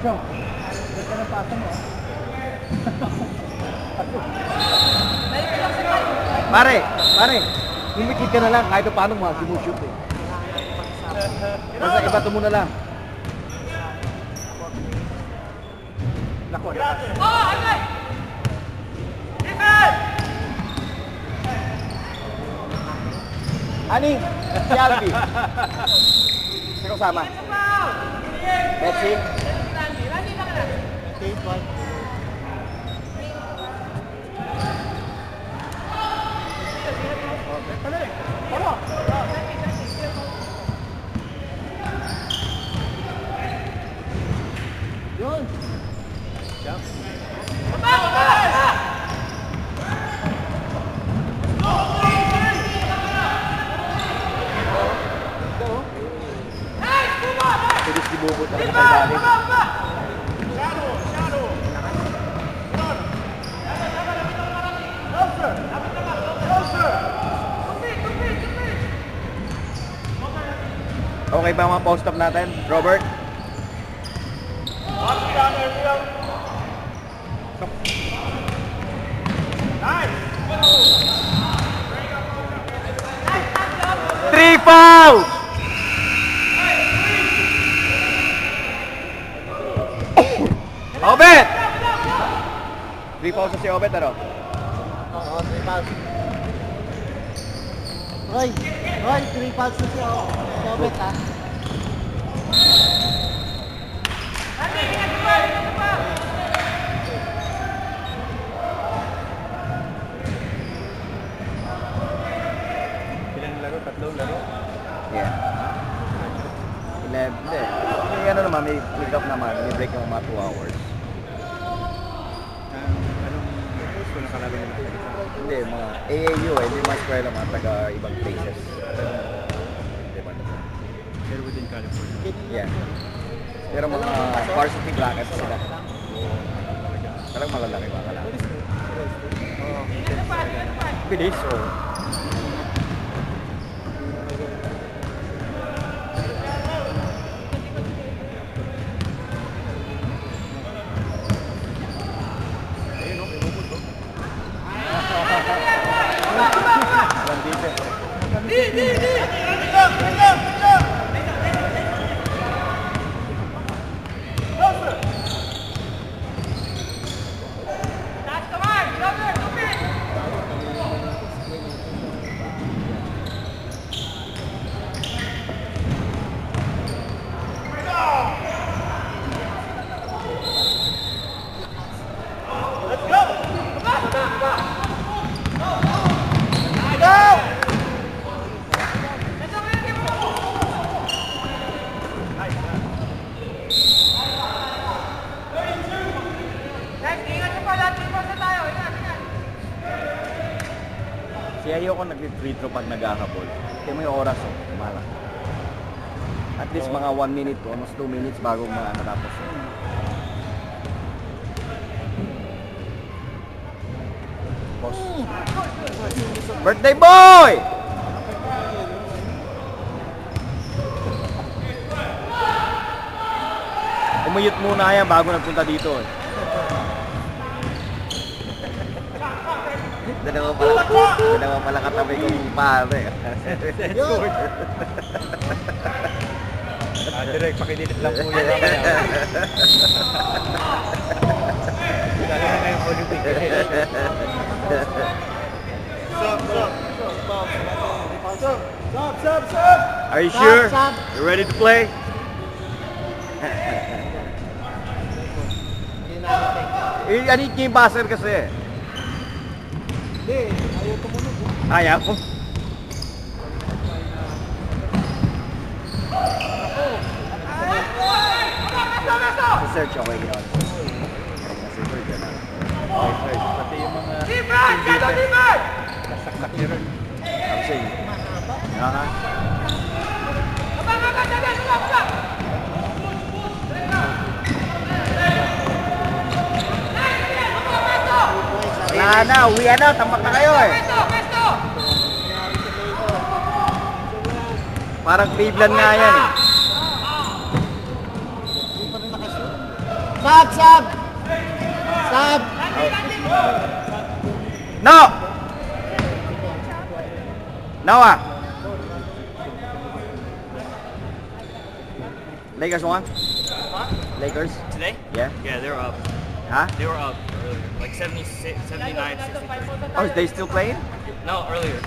Chong, ba't ka ng pasang mo? Pare, humikit ka na lang kahit paano mo simushoot eh. Basta ibato mo na lang. Nako. Ani, si Albi. Sino kasama? Betsy? Yun. Pilis di bubot na ng pagdali. Okay ba mga post-up natin, Robert? Three fouls! Obet! 3 fouls na si Obet, ano? Oo, 3 fouls. Roy, 3 fouls na siya. Obet ha. Ilang laro? Tatlong laro? Yeah. 11, hindi. May ano naman, may pick up naman, may break yung mga 2 hours. Anong post ko nakalaban nila? Hindi, mga AAU eh, hindi mga eskwela, mga taga ibang places. Diba naman? Pero within California. Yeah. Pero mga varsity clackets sila. Talagang malalaki mga kalaki. Bilis, oh. Kaya ayoko nag-free throw pag nag-ahabol. Kaya may oras, oh, malak. At least mga 1 minute to, almost 2 minutes bago matapos. Boss. Birthday boy! Umuyot muna yan bago nagpunta dito eh. Dalawa pala katabi kong pare. Direk, pakinilit lang po yun. Dali na ngayong Olympic. Stop! Are you sure? Stop. You ready to play? Ano yung buzzer kasi? Hindi, ayaw tumunog. Ayaw ko. Search okay yun. Search yun na. Okay, search. Pati yung mga... Libre! Nasaksak niya rin. Ang say. Aha. Wala na, uwi na, tambak na kayo eh. Parang Cleveland nga yan eh. Hindi pa rin nakashoot. Sub, sub! Sub! No! Noah! Lakers won? Lakers? Today? Yeah? Yeah, they were up. Huh? They were up earlier. Like 76, 79, 63. Oh, they still playing? No, earlier.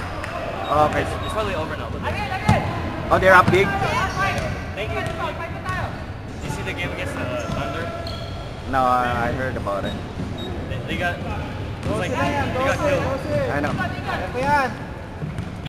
Oh, okay. It's probably over now. But Oh, they're up big? thank you. Did you see the game against the Thunder? No, I heard about it. They got... It was like, they got killed. I know. Kaya pa yan.